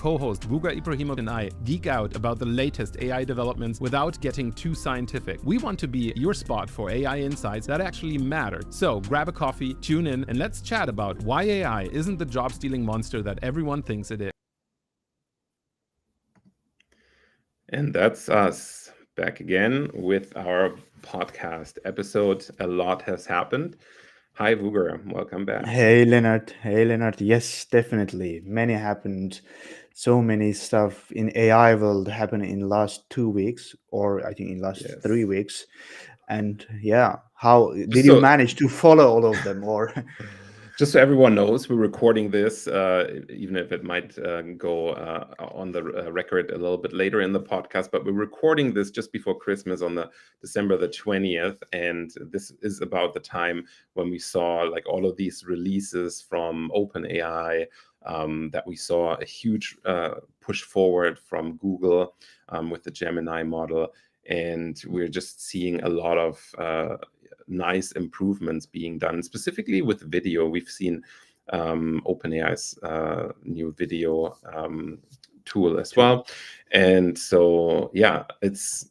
co-host Vuga Ibrahimov and I geek out about the latest AI developments without getting too scientific. We want to be your spot for AI insights that actually matter. So grab a coffee, tune in, and let's chat about why AI isn't the job-stealing monster that everyone thinks it is. And that's us back again with our podcast episode. A lot has happened. Hi, Vuger. Welcome back. Hey Leonard. Hey Leonard. Yes, definitely. Many happened. So many stuff in AI world happened in last 2 weeks, or I think in last Yes. 3 weeks. And yeah, how did Just you so, manage to follow all of them? Or just so everyone knows, we're recording this, even if it might go on the record a little bit later in the podcast, but we're recording this just before Christmas on the December the 20th. And this is about the time when we saw like all of these releases from OpenAI, that we saw a huge push forward from Google with the Gemini model. And we're just seeing a lot of nice improvements being done, specifically with video. We've seen OpenAI's new video tool as well, and so yeah, it's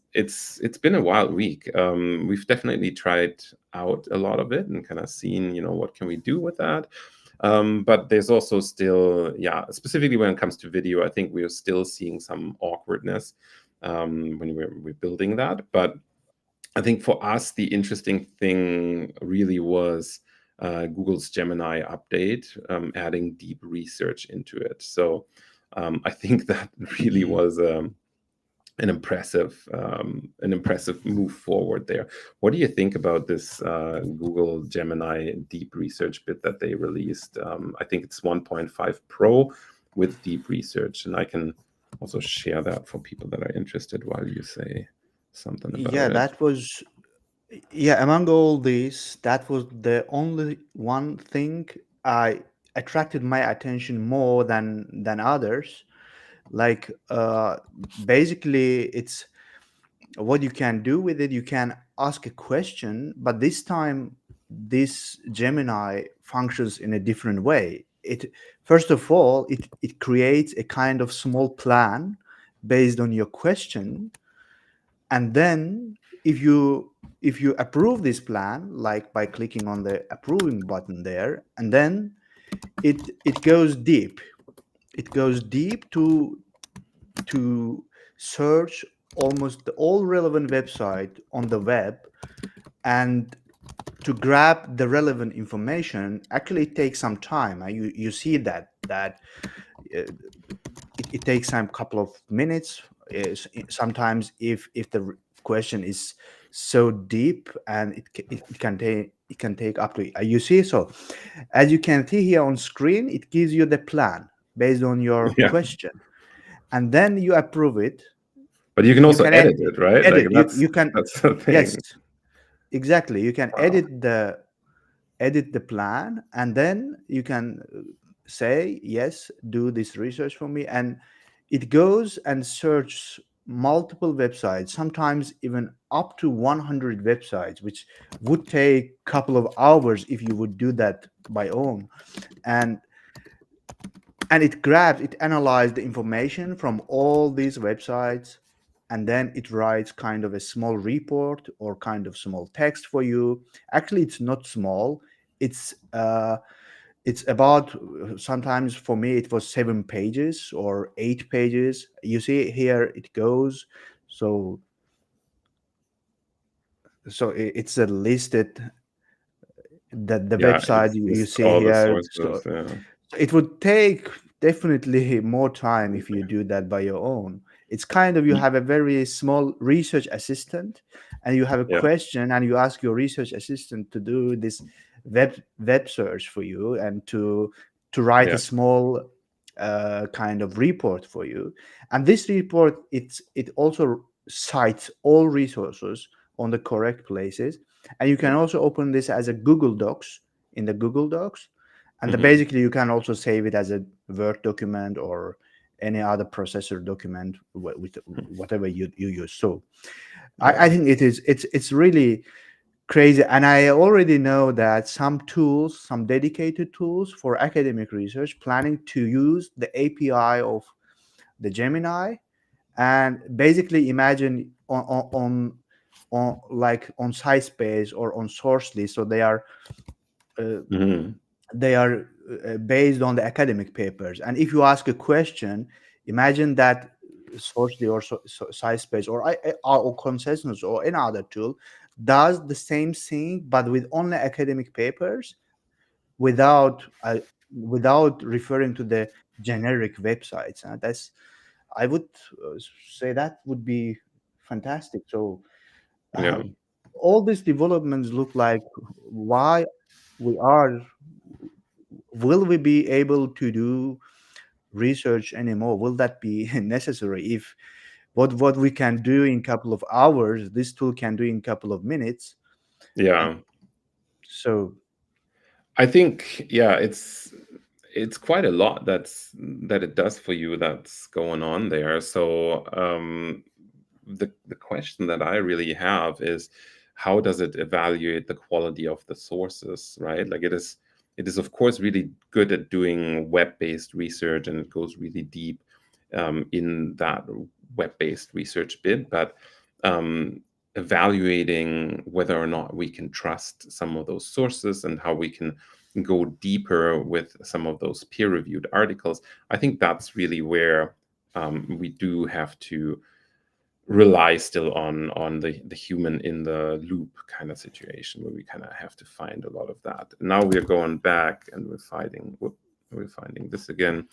been a wild week. We've definitely tried out a lot of it and kind of seen, what can we do with that. But there's also still, specifically when it comes to video, I think we're still seeing some awkwardness when we're building that. But I think for us, the interesting thing really was Google's Gemini update, adding deep research into it. So I think that really was an impressive move forward there. What do you think about this Google Gemini deep research bit that they released? I think it's 1.5 Pro with deep research, and I can also share that for people that are interested while you say something about yeah, it. that was among all these, that was the only one thing I attracted my attention more than others. Like basically it's what you can do with it. You can ask a question, but this time this Gemini functions in a different way. It first of all, it creates a kind of small plan based on your question, and then if you approve this plan, like by clicking on the approving button there, and then it goes deep. It goes deep to search almost all relevant website on the web, and to grab the relevant information. Actually it takes some time. You see that it takes some couple of minutes. Sometimes if the question is so deep, and it can take up to, you see. So as you can see here on screen, it gives you the plan based on your Yeah. question, and then you approve it. But you can You also can edit it, right? edit. Like You can, that's the yes, thing. exactly. You can Wow. edit the plan, and then you can say yes, do this research for me, and it goes and searches multiple websites, sometimes even up to 100 websites, which would take a couple of hours if you would do that by own. And it analyzes the information from all these websites, and then it writes kind of a small report or kind of small text for you. Actually it's not small. It's about, sometimes for me it was 7 pages or 8 pages. You see here it goes. It's a listed, the Yeah, website it's you just see all the here. sources. So Yeah. it would take definitely more time if you do that by your own. It's kind of, you have a very small research assistant, and you have a Yeah. question, and you ask your research assistant to do this web search for you, and to write Yeah. a small kind of report for you. And this report, it also cites all resources on the correct places. And you can also open this as a Google Docs, in the Google Docs, and Mhm. basically you can also save it as a Word document or any other processor document with whatever you use. So Yeah. I think it's really crazy. And I already know that some tools, some dedicated tools for academic research, planning to use the API of the Gemini, and basically imagine on like on SciSpace or on Sourcely. So uh, Mhm. they are based on the academic papers. And if you ask a question, imagine that Sourcely or SciSpace or Consensus or any other tool does the same thing, but with only academic papers, without without referring to the generic websites. That's I would say that would be fantastic. So Yeah. all these developments look like why we are will we be able to do research anymore? Will that be necessary? If what we can do in couple of hours, this tool can do in couple of minutes. Yeah. So I think, yeah, it's quite a lot that it does for you that's going on there. So the question that I really have is, how does it evaluate the quality of the sources, right? Like it is of course really good at doing web-based research, and it goes really deep in that web-based research bit, but evaluating whether or not we can trust some of those sources and how we can go deeper with some of those peer-reviewed articles, I think that's really where we do have to rely still on the human in the loop kind of situation, where we kind of have to find a lot of that. Now we're going back and we're finding this again.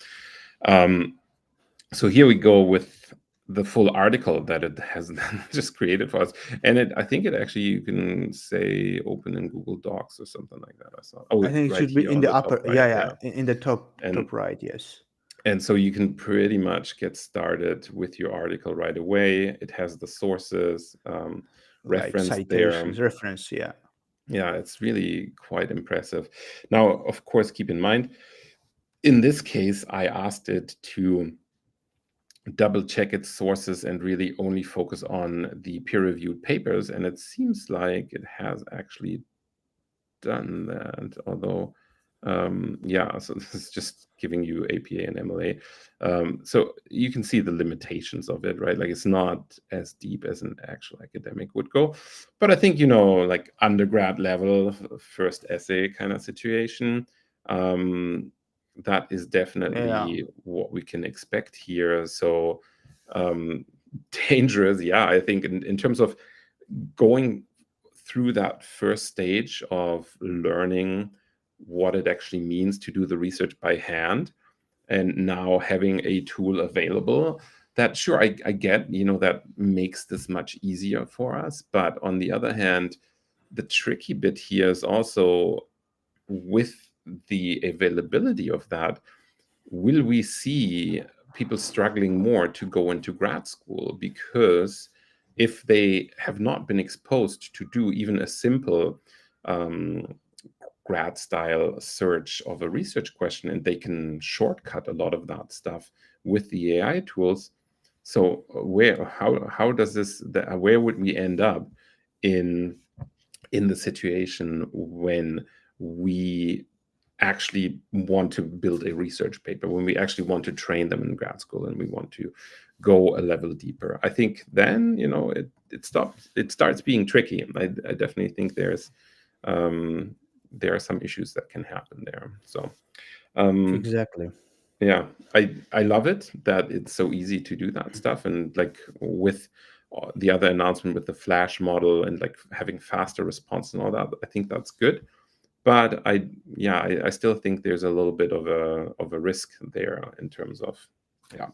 So here we go with the full article that it has just created for us, and I think it actually, you can say open in Google Docs or something like that. I saw, I think it right should be here in on the the top upper, right, yeah, yeah. in the top and right, yes. and so you can pretty much get started with your article right away. It has the sources Like referenced there. citations, reference, yeah. Yeah, it's really quite impressive. Now, of course, keep in mind, in this case, I asked it to double check its sources and really only focus on the peer-reviewed papers, and it seems like it has actually done that. Although yeah, so this is just giving you APA and MLA, so you can see the limitations of it, right? Like it's not as deep as an actual academic would go, but I think, like undergrad level first essay kind of situation, that is Yeah, definitely what we can expect here. So um dangerous, yeah, I think in terms of going through that first stage of learning what it actually means to do the research by hand, and now having a tool available that, sure, I get, that makes this much easier for us. But on the other hand, the tricky bit here is also, with the availability of that, will we see people struggling more to go into grad school? Because if they have not been exposed to do even a simple um, grad style search of a research question, and they can shortcut a lot of that stuff with the AI tools, so how does where would we end up in the situation when we actually want to build a research paper, when we actually want to train them in grad school and we want to go a level deeper? I think then, it starts being tricky. I definitely think there are some issues that can happen there. So exactly. yeah, I love it that it's so easy to do that stuff, and like with the other announcement with the Flash model and like having faster response and all that, I think that's good. But I still think there's a little bit of a risk there in terms of, yeah,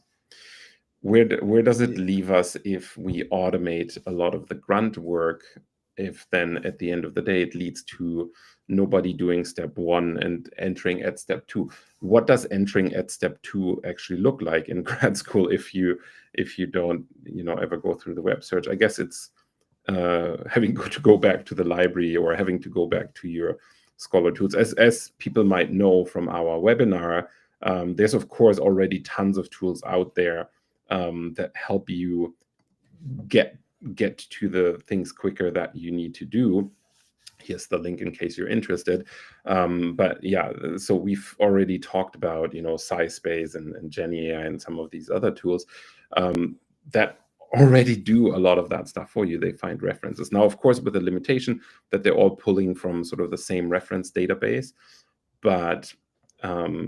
where does it leave us if we automate a lot of the grunt work, if then at the end of the day it leads to nobody doing step one and entering at step two? What does entering at step two actually look like in grad school if you don't ever go through the web search? I guess it's having to go back to the library or having to go back to your Scholar tools. As people might know from our webinar, there's of course already tons of tools out there that help you get to the things quicker that you need to do. Here's the link in case you're interested. But yeah, so we've already talked about, SciSpace and Genie AI and some of these other tools that already do a lot of that stuff for you. They find references. Now, of course, with the limitation that they're all pulling from sort of the same reference database. But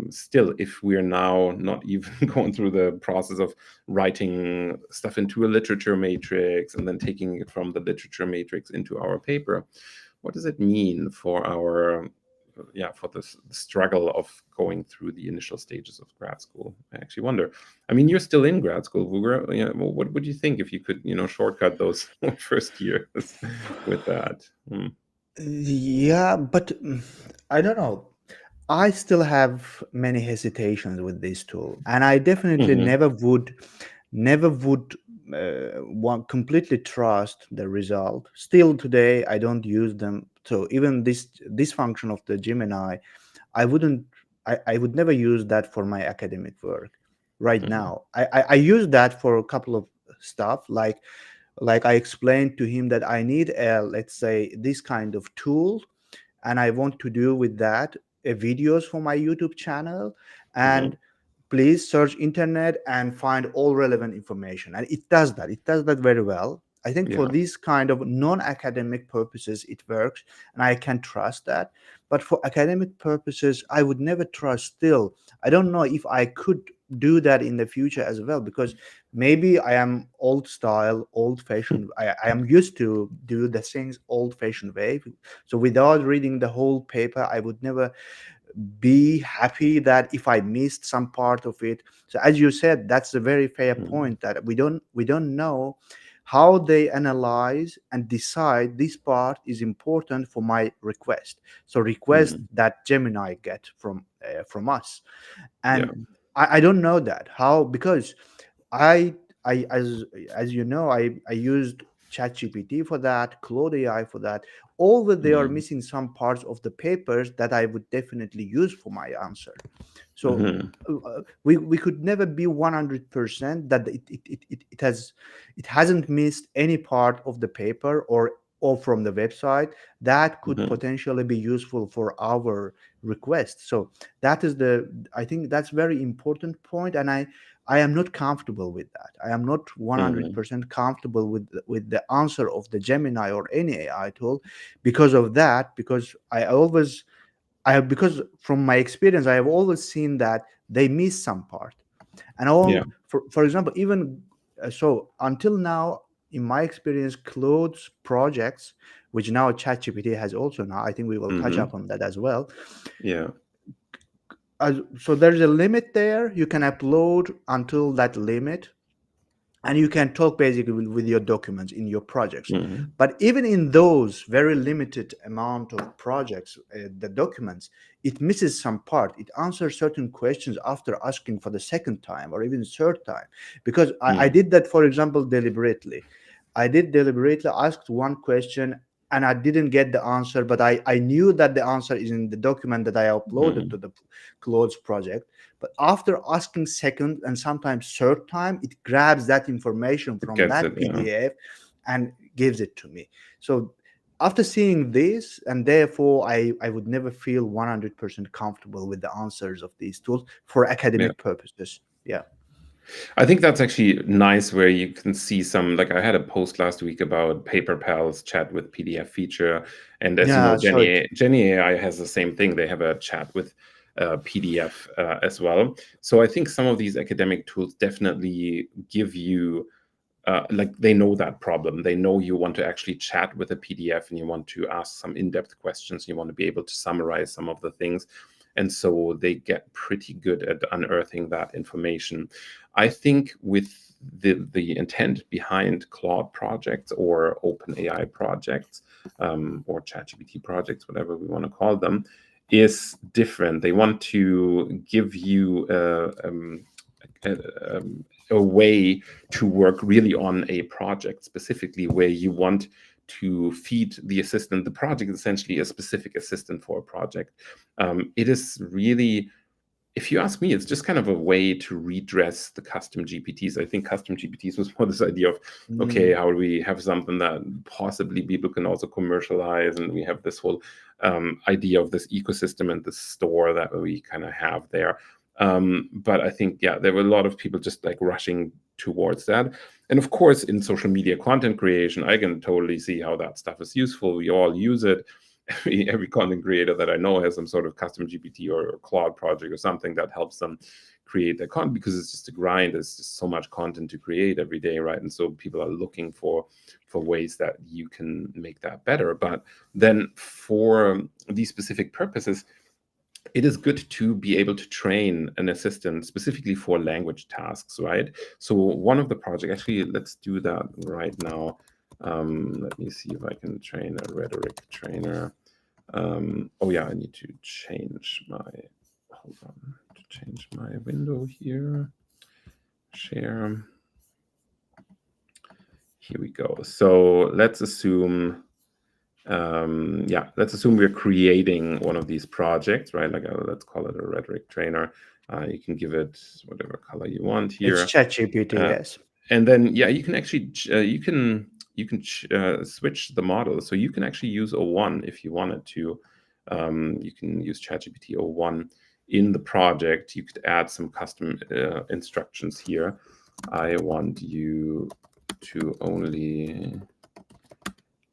still, if we're now not even going through the process of writing stuff into a literature matrix and then taking it from the literature matrix into our paper, what does it mean for our for the struggle of going through the initial stages of grad school? I actually wonder. I mean, you're still in grad school. What would you think if you could, shortcut those first years with that? Yeah, but I don't know. I still have many hesitations with this tool, and I definitely Mhm. never would want completely trust the result. Still today, I don't use them. So even this function of the Gemini, I wouldn't. I would never use that for my academic work. Right Mhm. now, I use that for a couple of stuff like I explained to him that I need a, let's say, this kind of tool, and I want to do with that videos for my YouTube channel, Mhm. and please search internet and find all relevant information. And it does that very well. I think for Yeah. these kind of non-academic purposes it works, and I can trust that. But for academic purposes, I would never trust. Still, I don't know if I could do that in the future as well, because maybe I am old style, old fashioned. I am used to do the things old fashioned way. So without reading the whole paper, I would never be happy that if I missed some part of it. So as you said, that's a very fair Mhm. point, that we don't know how they analyze and decide this part is important for my request. So request Mhm. that Gemini get from us, Yeah. and I don't know that how, because I I as you know, I used ChatGPT for that, Claude AI for that. Although they are Mhm. missing some parts of the papers that I would definitely use for my answer. So Mhm. we could never be 100% that it hasn't missed any part of the paper or from the website that could Mhm. potentially be useful for our request. So that is the I think that's very important point, and I am not comfortable with that. I am not Mhm. 100% comfortable with the answer of the Gemini or any AI tool because of that. Because because from my experience, I have always seen that they miss some part. And Yeah. all, for example, even so, until now, in my experience, Claude's projects, which now ChatGPT has also now, I think we will touch Mhm. upon that as well. Yeah. So there's a limit there. You can upload until that limit, and you can talk basically with your documents in your projects. Mhm. But even in those very limited amount of projects, the documents, it misses some part. It answers certain questions after asking for the second time or even third time, because I Mhm. did that, for example, deliberately. I did deliberately asked one question and I didn't get the answer, but I knew that the answer is in the document that I uploaded Mhm. to the Claude's project. But after asking second and sometimes third time, it grabs that information It from gets it. that Yeah. PDF and gives it to me. So after seeing this, and therefore I would never feel 100% comfortable with the answers of these tools for Yeah. academic purposes. Yeah. I think that's actually nice where you can see some, like I had a post last week about PaperPal's chat with PDF feature. And as you know, Yeah. So it, Genie AI has the same thing. They have a chat with PDF as well. So I think some of these academic tools definitely give you, like they know that problem. They know you want to actually chat with a PDF and you want to ask some in-depth questions. You want to be able to summarize some of the things. And so they get pretty good at unearthing that information. I think with the intent behind Claude projects or OpenAI projects or ChatGPT projects, whatever we want to call them, is different. They want to give you a, a way to work really on a project specifically where you want to feed the assistant. The project is essentially a specific assistant for a project. It is really if you ask me, it's just kind of a way to redress the custom GPTs. I think custom GPTs was more this idea of, okay, how do we have something that possibly people can also commercialize? And we have this whole idea of this ecosystem and this store that we kind of have there. But I think, yeah, there were a lot of people just like rushing towards that. And of course, in social media content creation, I can totally see how that stuff is useful. We all use it. Every content creator that I know has some sort of custom GPT or Claude project or something that helps them create their content, because it's just a grind. There's just so much content to create every day, right? And so people are looking for ways that you can make that better. But then for these specific purposes, it is good to be able to train an assistant specifically for language tasks, right? So one of the projects, actually, let's do that right now. Let me see if I can train a rhetoric trainer. Oh yeah, I need to change my, hold on, to change my window here. Share. Here we go. So let's assume, let's assume we're creating one of these projects, right? Like let's call it a rhetoric trainer. You can give it whatever color you want here. It's ChatGPT, yes. And then, yeah, you can actually, you can switch the model. So you can actually use O1 if you wanted to. You can use ChatGPT O1 in the project. You could add some custom instructions here. I want you to only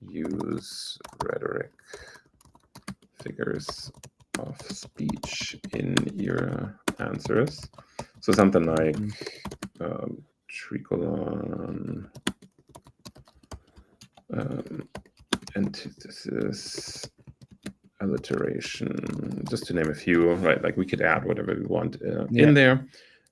use rhetoric figures of speech in your answers. So something like tricolon, antithesis, alliteration, just to name a few, right? Like we could add whatever we want in there.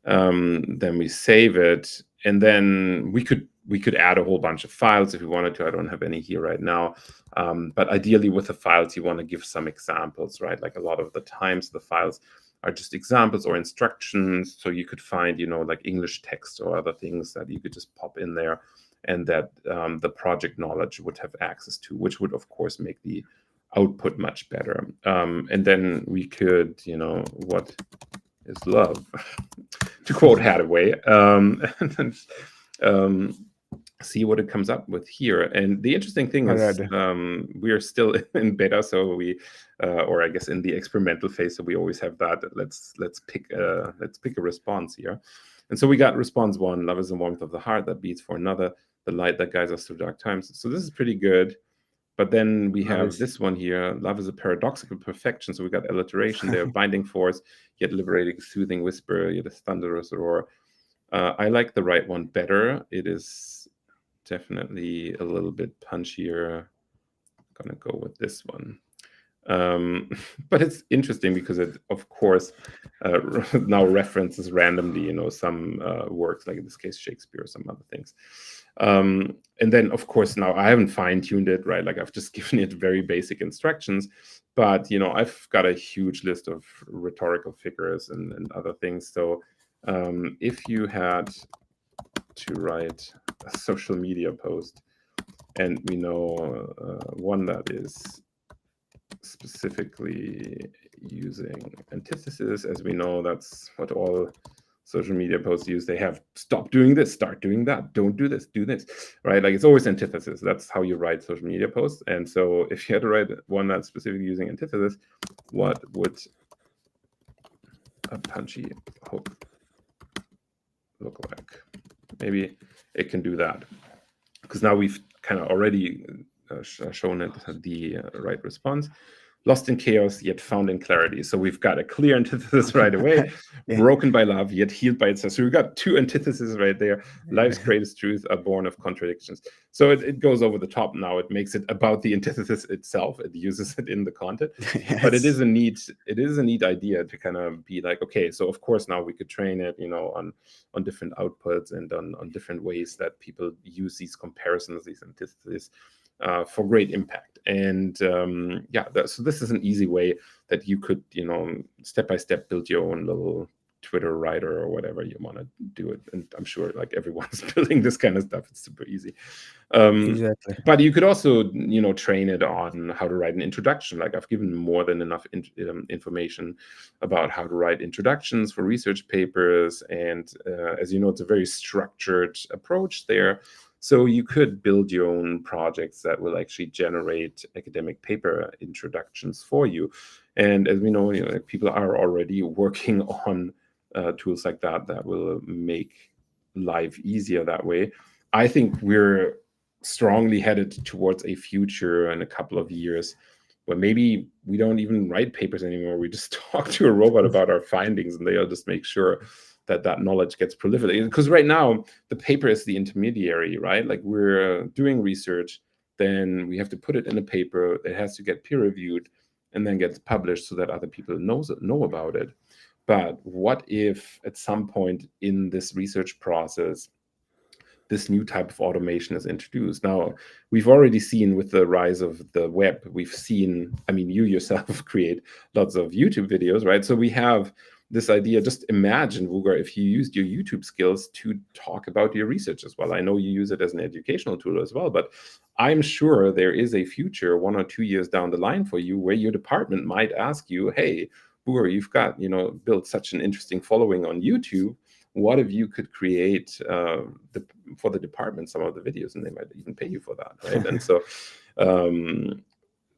Then we save it, and then we could add a whole bunch of files if we wanted to. I don't have any here right now, but ideally with the files you want to give some examples, right? Like a lot of the times the files are just examples or instructions, so you could find, you know, like English text or other things that you could just pop in there, and that the project knowledge would have access to, which would of course make the output much better. And then we could, you know, what is love, to quote Hathaway, and then see what it comes up with here. And the interesting thing is we are still in beta, so we or I guess in the experimental phase, so we always have that. Let's pick a response here. And so we got response 1: love is the warmth of the heart that beats for another, the light that guides us through dark times. So this is pretty good. But then we have this one here: love is a paradoxical perfection. So we got alliteration there, binding force, yet liberating, soothing whisper, yet a thunderous roar. I like the right one better. It is definitely a little bit punchier. I'm gonna go with this one. But it's interesting because it, of course, now references randomly, you know, some works, like in this case Shakespeare or some other things. And then, of course, now I haven't fine-tuned it, right? Like I've just given it very basic instructions, but, you know, I've got a huge list of rhetorical figures and other things. So if you had to write a social media post, and we know one that is specifically using antithesis, as we know that's what all social media posts use. They have stop doing this, start doing that, don't do this, do this, right? Like it's always antithesis. That's how you write social media posts. And so if you had to write one that's specifically using antithesis, what would a punchy hook look like? Maybe it can do that, because now we've kind of already shown it the right response. Lost in chaos, yet found in clarity. So we've got a clear antithesis right away. Broken by love, yet healed by itself. So we've got two antitheses right there. Life's greatest truth are born of contradictions. So it goes over the top now. It makes it about the antithesis itself. It uses it in the content. Yes. But it is a neat idea to kind of be like, okay, so of course now we could train it, you know, on different outputs and on different ways that people use these comparisons, these antitheses, for great impact. And so this is an easy way that you could, you know, step by step build your own little Twitter writer or whatever you want to do it. And I'm sure like everyone's building this kind of stuff. It's super easy. Exactly. But you could also, train it on how to write an introduction. Like I've given more than enough information about how to write introductions for research papers. And as you know, it's a very structured approach there. So you could build your own projects that will actually generate academic paper introductions for you. And as we know, people are already working on tools like that will make life easier that way. I think we're strongly headed towards a future in a couple of years where maybe we don't even write papers anymore. We just talk to a robot about our findings, and they'll just make sure that knowledge gets proliferated. Because right now, the paper is the intermediary, right? Like we're doing research, then we have to put it in a paper. It has to get peer reviewed and then gets published so that other people know about it. But what if at some point in this research process, this new type of automation is introduced? Now, we've already seen with the rise of the web, we've seen, I mean, you yourself create lots of YouTube videos, right? So we have this idea. Just imagine, Vugar, if you used your YouTube skills to talk about your research as well. I know you use it as an educational tool as well, but I'm sure there is a future 1 or 2 years down the line for you where your department might ask you, hey, Vugar, you've got, built such an interesting following on YouTube. What if you could create for the department some of the videos, and they might even pay you for that, right? And so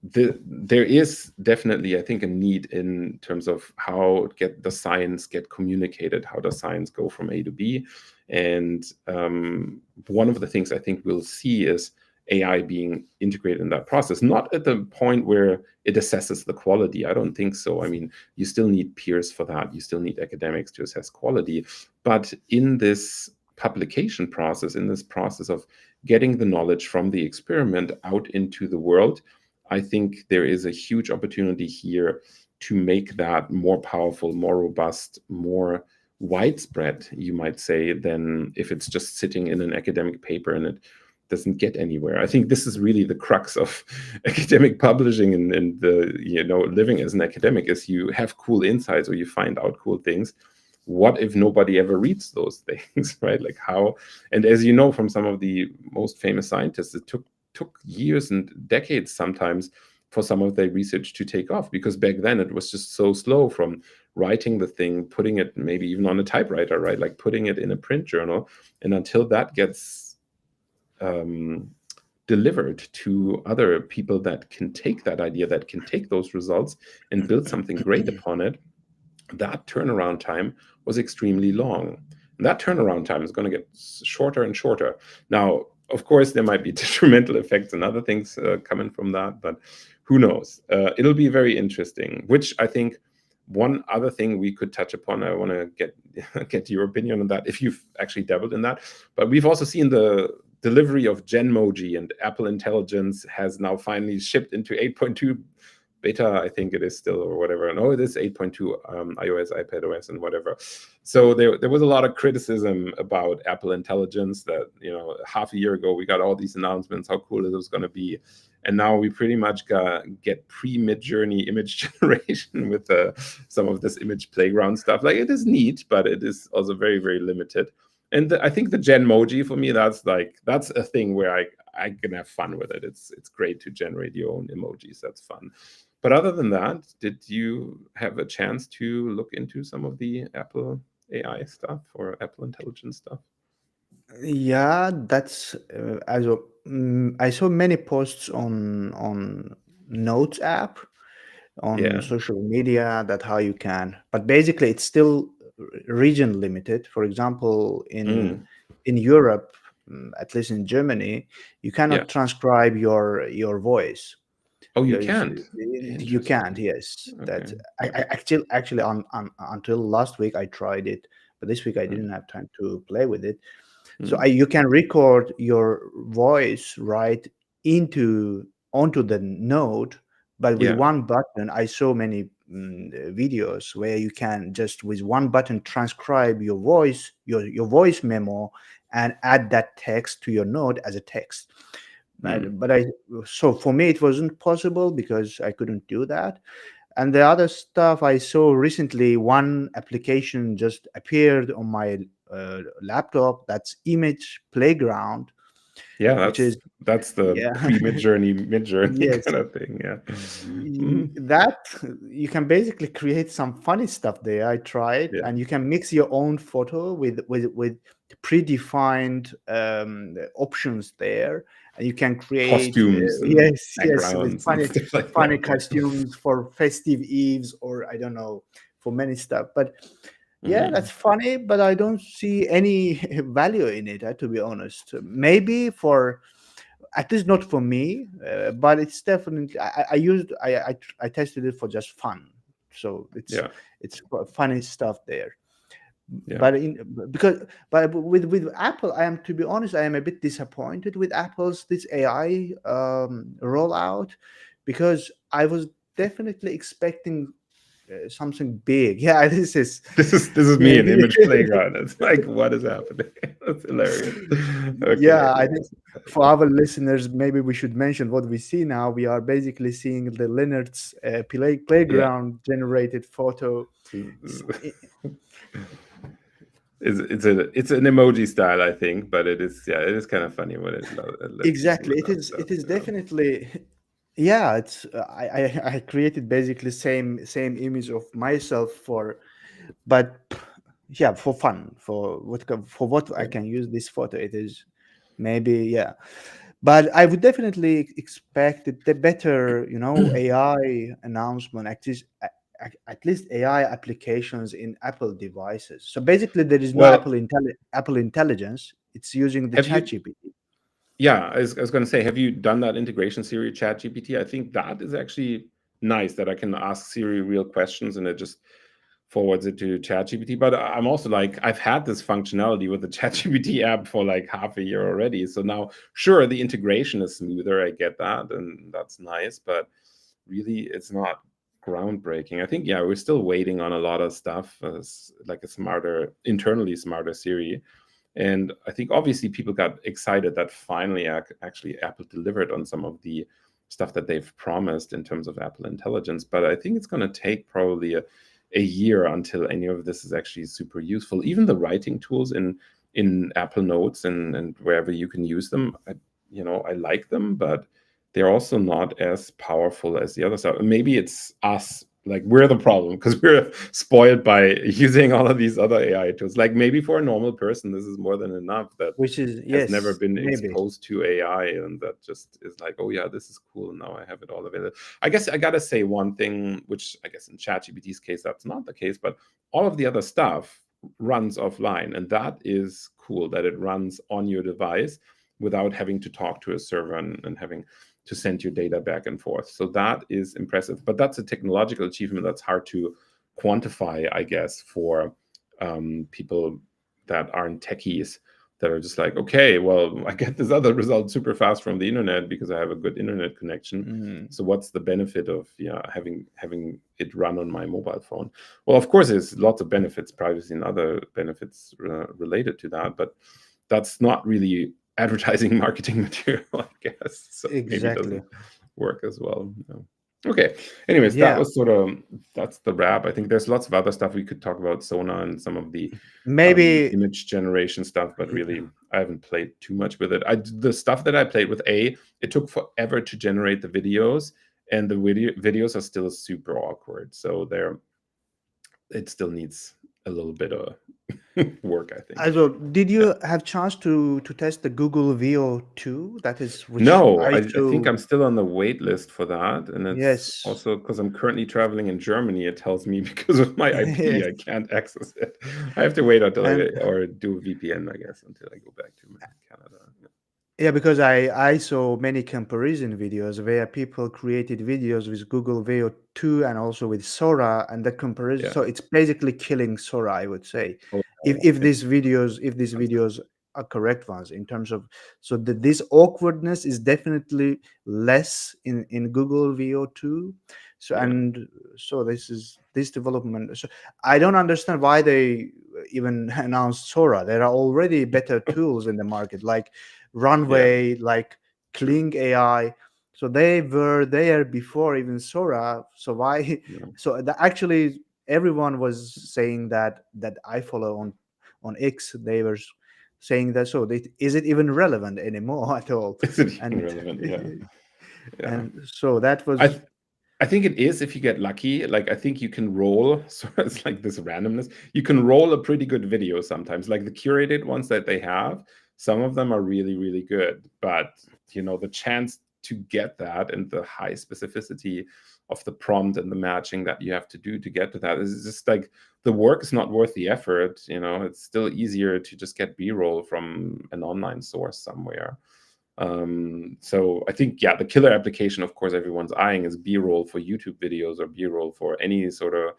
there is definitely, I think, a need in terms of how the science get communicated, how does science go from A to B. And one of the things I think we'll see is AI being integrated in that process, not at the point where it assesses the quality. I don't think so. I mean, you still need peers for that. You still need academics to assess quality. But in this publication process, in this process of getting the knowledge from the experiment out into the world, I think there is a huge opportunity here to make that more powerful, more robust, more widespread, you might say, than if it's just sitting in an academic paper and it doesn't get anywhere. I think this is really the crux of academic publishing and the living as an academic, is you have cool insights or you find out cool things. What if nobody ever reads those things, right? Like how? And as you know from some of the most famous scientists, it took years and decades sometimes for some of their research to take off, because back then it was just so slow, from writing the thing, putting it maybe even on a typewriter, right? Like putting it in a print journal, and until that gets delivered to other people that can take that idea, that can take those results and build something great upon it, that turnaround time was extremely long. And that turnaround time is going to get shorter and shorter. Now, of course, there might be detrimental effects and other things coming from that, but who knows? It'll be very interesting, which I think one other thing we could touch upon, I want to get your opinion on that, if you've actually dabbled in that. But we've also seen the delivery of Genmoji, and Apple Intelligence has now finally shipped into 8.2 beta, I think it is still, or whatever. No, it is 8.2 iOS, iPadOS, and whatever. So there was a lot of criticism about Apple Intelligence, that half a year ago we got all these announcements how cool it was going to be, and now we pretty much get pre-Mid-Journey image generation with some of this image playground stuff. Like, it is neat, but it is also very, very limited. And I think the Genmoji, for me, that's a thing where I can have fun with it. It's great to generate your own emojis. That's fun. But other than that, did you have a chance to look into some of the Apple AI stuff or Apple Intelligence stuff? Yeah, that's I saw many posts on Notes app on social media, that how you can, but basically it's still region limited. For example, in Europe, at least in Germany, you cannot transcribe your voice. Oh, you can't. You can't. Yes, that I actually on until last week I tried it, but this week I didn't have time to play with it. So you can record your voice right onto the note, but with one button. I saw many videos where you can just with one button transcribe your voice, your voice memo, and add that text to your note as a text. But so for me it wasn't possible because I couldn't do that. And the other stuff I saw recently, one application just appeared on my laptop. That's Image Playground, Yeah, which is, that's the yeah, pre-mid journey, mid journey yes, kind of thing. Yeah. Mhm. that you can basically create some funny stuff there. I tried, Yeah. and you can mix your own photo with predefined options there, and you can create Costumes and yes, with backgrounds and stuff like funny that. Yeah. costumes for festive eves, or I don't know, for many stuff. But yeah, Mhm. that's funny, but I don't see any value in it, to be honest. Maybe for, at least not for me, but it's definitely, I used, I tested it for just fun. So Yeah. it's funny stuff there. Yeah. But in, because but with Apple, I am, to be honest, I am a bit disappointed with Apple's this AI rollout, because I was definitely expecting something big. Yeah, this is This is me in Image Playground. It's like, what is happening? That's hilarious. Okay. yeah, I think Nice. for our listeners, maybe we should mention what we see now. We are basically seeing the Leonard's Yeah. playground generated photo. S- i- It's an emoji style, I think, but it is, yeah, it is kind of funny when it lets you do exactly, a it lot of is. stuff. It is definitely. Yeah, it's. I created basically same image of myself for, but yeah, for fun, for what I Yeah. can use this photo. It is maybe, yeah, but I would definitely expect the better, AI announcement, at least AI applications in Apple devices. So basically, there is no Well, Apple Intelligence. It's using the have you ChatGPT. yeah, I was going to say, have you done that integration Siri ChatGPT? I think that is actually nice that I can ask Siri real questions and it just forwards it to ChatGPT. But I'm also like, I've had this functionality with the ChatGPT app for like half a year already. So now, sure, the integration is smoother. I get that, and that's nice. But really, it's not groundbreaking. I think, yeah, we're still waiting on a lot of stuff, like a smarter, internally smarter Siri. And I think obviously people got excited that finally actually Apple delivered on some of the stuff that they've promised in terms of Apple Intelligence. But I think it's going to take probably a year until any of this is actually super useful. Even the writing tools in Apple Notes and wherever you can use them, I like them, but they're also not as powerful as the other stuff. Maybe it's us, like we're the problem because we're spoiled by using all of these other AI tools. Like maybe for a normal person, this is more than enough that Which is, has never yes, been maybe. exposed to AI and that just is like, oh yeah, this is cool. Now I have it all available. I guess I gotta say one thing, which I guess in ChatGPT's case that's not the case, but all of the other stuff runs offline, and that is cool that it runs on your device without having to talk to a server and having to send your data back and forth. So that is impressive. But that's a technological achievement that's hard to quantify, I guess, for people that aren't techies that are just like, okay, well, I get this other result super fast from the internet because I have a good internet connection. Mhm. So what's the benefit of having it run on my mobile phone? Well, of course, there's lots of benefits, privacy and other benefits related to that, but that's not really advertising marketing material, I guess. So maybe it Exactly. doesn't work as well. No. Okay. Anyways, Yeah, that's the wrap. I think there's lots of other stuff we could talk about, Sona and some of the maybe. image generation stuff, but really I haven't played too much with it. The stuff that I played with it took forever to generate the videos, and the videos are still super awkward. So it still needs a little bit of work, I think. Also, did Yeah. you have chance to test the Google VO2? That is, which No, I think ISO. I'm still on the wait list for that. And it's Yes. also because I'm currently traveling in Germany, it tells me because of my IP, Yes. I can't access it. I have to wait until And or do a VPN, I guess, until I go back to Canada. yeah, because I saw many comparison videos where people created videos with Google VO2 and also with Sora, and the comparison. Yeah. So it's basically killing Sora, I would say. Oh, If yeah. these videos are correct ones in terms of, so this awkwardness is definitely less in Google VO2. So, Yeah. and so this development. So I don't understand why they even announced Sora. There are already better tools in the market, like Yeah. Runway, like Kling AI. So they were there before even Sora. So why? Yeah. So actually, everyone was saying that I follow on X. They were saying that. So is it even relevant anymore at all? Is it even And relevant? Yeah. Yeah. and so that I was th- I think it is if you get lucky. Like I think you can roll, so it's like this randomness. You can roll a pretty good video sometimes. Like the curated ones that they have, some of them are really, really good. But the chance to get that and the high specificity of the prompt and the matching that you have to do to get to that is just like the work is not worth the effort. It's still easier to just get B-roll from an online source somewhere. So I think, yeah, the killer application, of course, everyone's eyeing is B-roll for YouTube videos or B-roll for any sort of,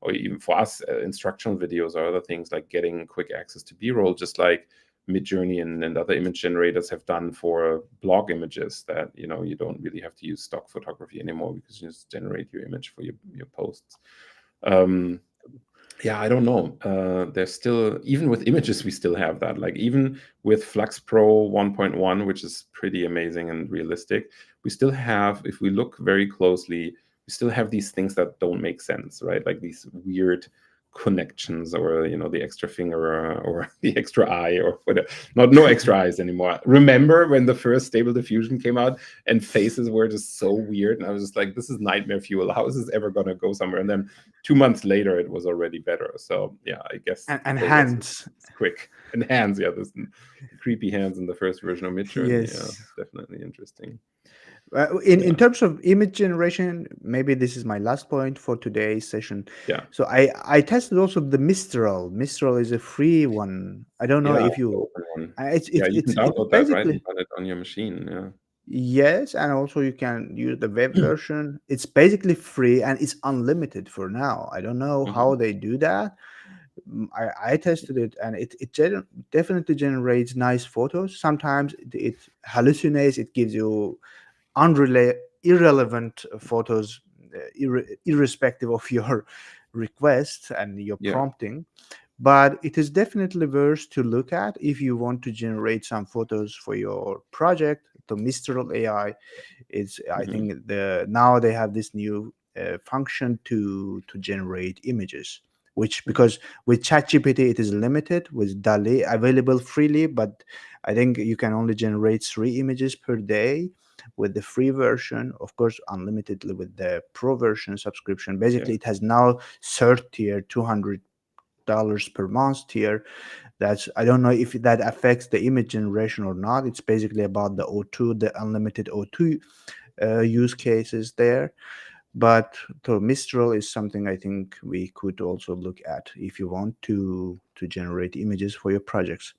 or even for us, instructional videos or other things like getting quick access to B-roll, just like Midjourney and other image generators have done for blog images that, you don't really have to use stock photography anymore because you just generate your image for your posts. Yeah, I don't know. There's still, even with images, we still have that. Like even with Flux Pro 1.1, which is pretty amazing and realistic, we still have, if we look very closely, we still have these things that don't make sense, right? Like these weird connections, or the extra finger, or the extra eye, or whatever. Not no extra eyes anymore. Remember when the first Stable Diffusion came out and faces were just so weird, and I was just like, this is nightmare fuel. How is this ever gonna go somewhere? And then 2 months later it was already better. So yeah, I guess the and progress hands. is quick. And hands, yeah, there's creepy hands in the first version of Midjourney. Yeah, Yes. definitely interesting. In Yeah, terms of image generation, maybe this is my last point for today's session. yeah, So I tested also the Mistral. Mistral is a free one. I don't know yeah, if the you. open one. It's Yeah, it's you can it's it's download that, right, and basically run it on your machine. Yeah. yes, and also you can use the web version. It's basically free and it's unlimited for now. I don't know how Mhm. they do that. I tested it and it definitely generates nice photos. Sometimes it hallucinates. It gives you irrelevant photos, irrespective of your request and your Yeah. prompting. But it is definitely worth to look at if you want to generate some photos for your project. The Mistral AI is, I Mhm. think, now they have this new function to generate images. Which, because with ChatGPT it is limited, with DALI available freely, but I think you can only generate 3 images per day with the free version. Of course, unlimitedly with the pro version subscription. Yeah. Basically, it has now third tier, $200 per month tier. That's, I don't know if that affects the image generation or not. It's basically about the O2, the unlimited O2 use cases there. But so Mistral is something I think we could also look at if you want to generate images for your projects.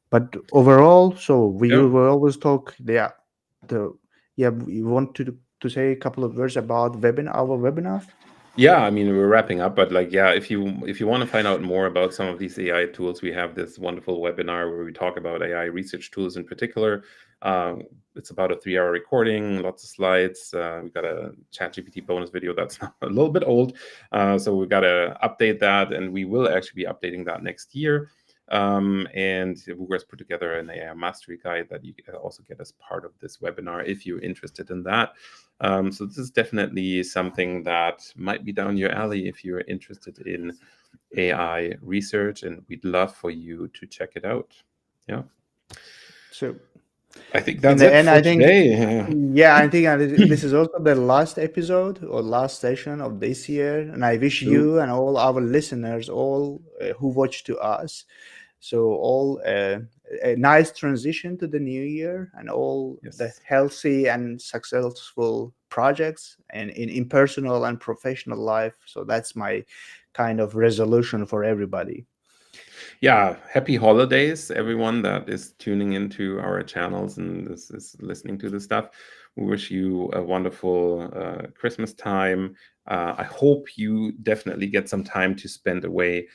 But overall, so we Yeah. will always talk. Yeah, the yeah. We want to say a couple of words about our webinar. Yeah, I mean, we're wrapping up, but like, yeah, if you want to find out more about some of these AI tools, we have this wonderful webinar where we talk about AI research tools in particular. Um, it's about a 3-hour recording, lots of slides. We got a ChatGPT bonus video that's now a little bit old, so we got to update that, and we will actually be updating that next year. And Wuger's put together an AI mastery guide that you can also get as part of this webinar if you're interested in that. So this is definitely something that might be down your alley if you're interested in AI research, and we'd love for you to check it out. Yeah, So I think in that's the it end, for I think, today. yeah, I think this is also the last episode or last session of this year, and I wish True. you and all our listeners, all who watch to us, so all a nice transition to the new year and all the Yes. healthy and successful projects and in personal and professional life. So that's my kind of resolution for everybody. Yeah, happy holidays, everyone that is tuning into our channels and is listening to this stuff. We wish you a wonderful Christmas time. I hope you definitely get some time to spend away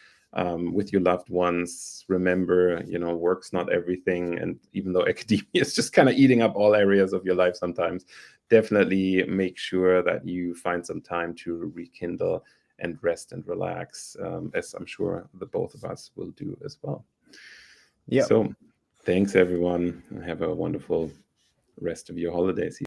with your loved ones. Remember, work's not everything. And even though academia is just kind of eating up all areas of your life sometimes, definitely make sure that you find some time to rekindle and rest and relax, as I'm sure the both of us will do as well. Yeah. So thanks, everyone. Have a wonderful rest of your holiday season.